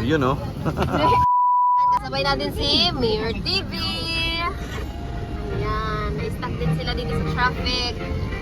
yun oh. Kasabay natin si Mayor TV. Ayan, na-stuck din sila dito sa traffic.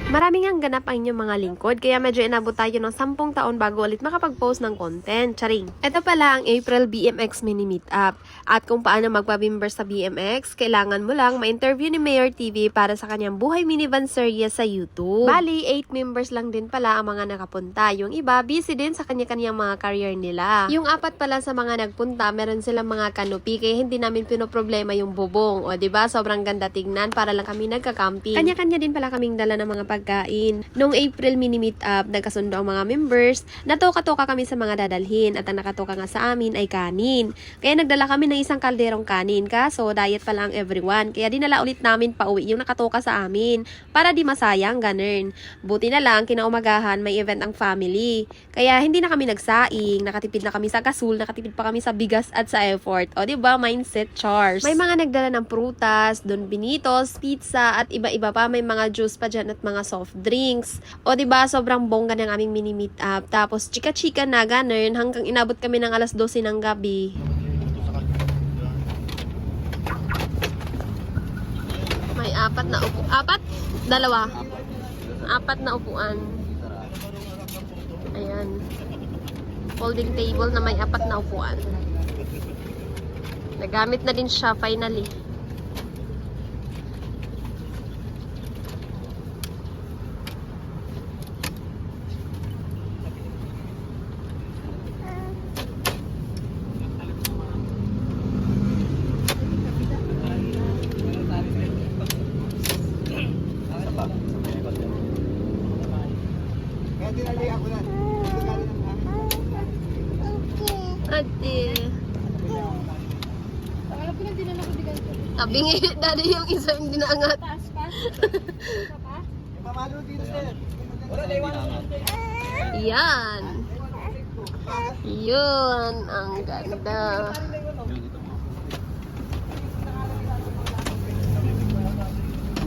Maraming ang ganap ang inyong mga lingkod, kaya medyo inabot tayo ng 10 taon bago ulit makapag-post ng content. Charing! Ito pala ang April BMX Mini Meetup. At kung paano magpa-member sa BMX, kailangan mo lang ma-interview ni Mayor TV para sa kanyang buhay minivan series sa YouTube. Bali, 8 members lang din pala ang mga nakapunta. Yung iba, busy din sa kanya-kanyang mga career nila. Yung 4 pala sa mga nagpunta, meron silang mga canopy, kaya hindi namin pinoproblema yung bubong. O diba, sobrang ganda tignan para lang kami nagka-camping. Kanya-kanya din pala kaming dala ng mga pagkain. Noong April mini meetup, nagkasundo ang mga members, natoka-toka kami sa mga dadalhin at ang nakatoka nga sa amin ay kanin. Kaya nagdala kami ng isang kalderong kanin, kaso diet pa lang everyone. Kaya dinala ulit namin pauwi yung nakatoka sa amin para di masayang, ganun. Buti na lang, kinaumagahan may event ang family. Kaya hindi na kami nagsaing, nakatipid na kami sa gasol, nakatipid pa kami sa bigas at sa effort. O diba, mindset chars. May mga nagdala ng prutas, don binitos, pizza at iba-iba pa, may mga juice pa dyan at mga soft drinks. O diba, sobrang bongga ng aming mini meetup. Tapos chika-chika na ganun hanggang inabot kami ng alas 12 ng gabi. May 4 na upo. 4? 2. 4 na upuan. Ayan. Folding table na may 4 na upuan. Nagamit na din siya finally. Ate. Tabingi dali yung isa yung dinaangat. Yan. Yun. Ang ganda.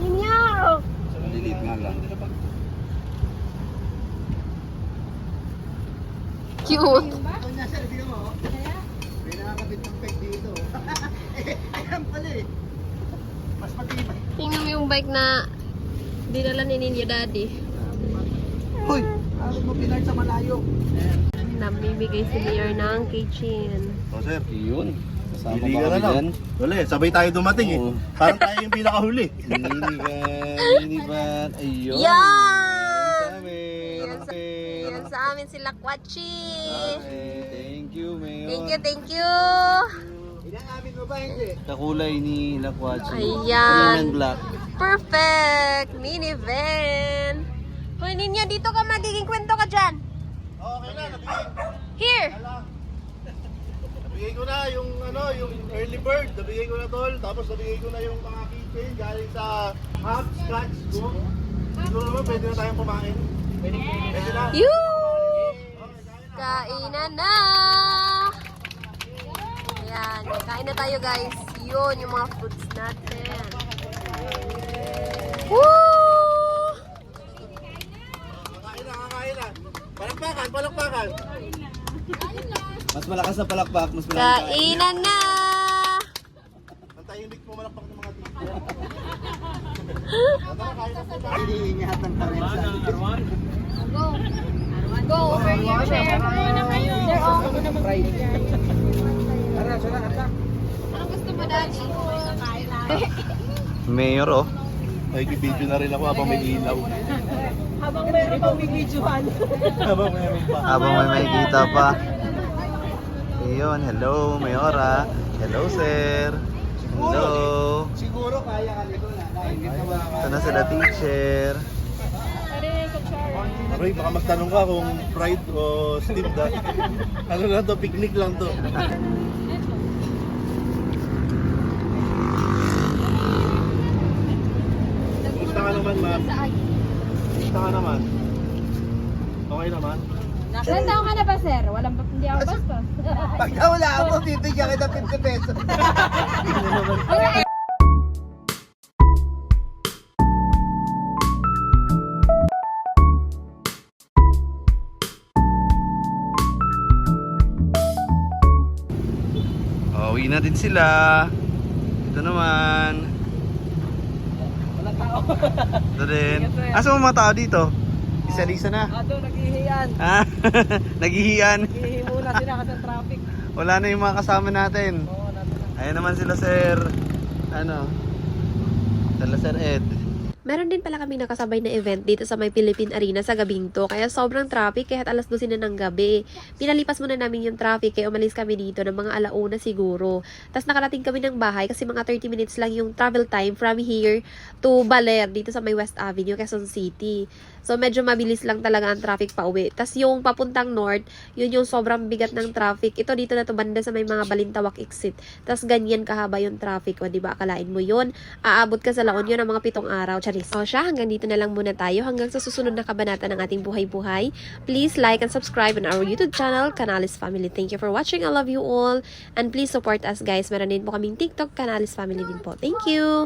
Ninyaw! Lilit nga lang. Cute. May nakakabit ng peg dito. Ayan pala eh. Mas matibay. Tingnan mo yung bike na dinala ni Ninyo Daddy. Hoy! Alam mo pinart sa malayo. Namimigay si Mayor ng kitchen. O sir, Yun. Kasama pili pa ka na kami lang. dyan. Wala eh, sabay tayo dumating eh. Oo. Parang tayo yung pinakahuli. Minivan. Ayun. Yan! Yan sa amin. Yan sa amin si Lakwachi. Thank you, Mayor. Thank you, thank you. Inaamin mo ba hindi? Kakulay ni Lakwachi. Ayan. Lemon black. Perfect! Minivan! Hoy, Ninyo, dito ka magiging kwento ka dyan. Okay na, Here! nabigay ko na yung yung early bird. Nabigay ko na tol. Tapos nabigay ko na yung mga keychain galing sa Hub Scratch Go. Siguro naman pwede na tayong kumain. Pwede na. Yoo! Kainan na! Ayan, kain na tayo guys. Yun, yung mga fruits natin. Woo! Kakain na. Palakpakan, palakpakan. Mas malakas na palakpak. Mas malakas. Kainan na! Ang tahimik mo malakpak ng mga tito. Iniingatan pa rin sa Go over your chair. They're all Tara, sana ata. Anong gusto mo, Daddy? Mayor, oh. Nagki-video na rin ako habang may ilaw. Habang meron pang bibidyohan. Habang meron pa. Habang may makikita pa. Ayun, hello, Mayora. Hello, sir. Hello. Siguro kaya ka nito na. Hindi ka ba? Ito na sila, teacher. Roy, baka magtanong ka kung fried o steamed na. Ano lang to, picnic lang to. Gusto ka naman, ma'am. Gusto ka naman. Okay naman. Ilan taon ka na ba, sir? Hindi ako bastos. Pag nawala ako, bibigyan kita 50 pesos. Pauwi na din sila. Ito naman. Walang tao. Ito din. Asa mga tao dito? Isa-isa na. Ato, naghihiyan. Ah, naghihiyan. Naghihi muna sila kasi traffic. Wala na yung mga kasama natin. Oo, natin na. Ayan naman sila Sir. Sila Sir Ed. Meron din pala kami nakasabay na event dito sa may Philippine Arena sa gabing to. Kaya sobrang traffic kahit alas 12 na ng gabi. Pinalipas muna namin yung traffic kaya umalis kami dito ng mga 1:00 siguro. Tapos nakarating kami ng bahay kasi mga 30 minutes lang yung travel time from here to Baler dito sa may West Avenue, Quezon City. So medyo mabilis lang talaga ang traffic pa uwi. Tapos yung papuntang north, yun yung sobrang bigat ng traffic. Ito dito na to banda sa may mga Balintawak exit. Tapos ganyan kahaba yung traffic. O diba akalain mo yun? Aabot ka sa La Union ng mga 7 araw. Charis. O siya, hanggang dito na lang muna tayo. Hanggang sa susunod na kabanata ng ating buhay-buhay. Please like and subscribe on our YouTube channel, Canalis Family. Thank you for watching. I love you all. And please support us guys. Meron din po kaming TikTok, Canalis Family din po. Thank you!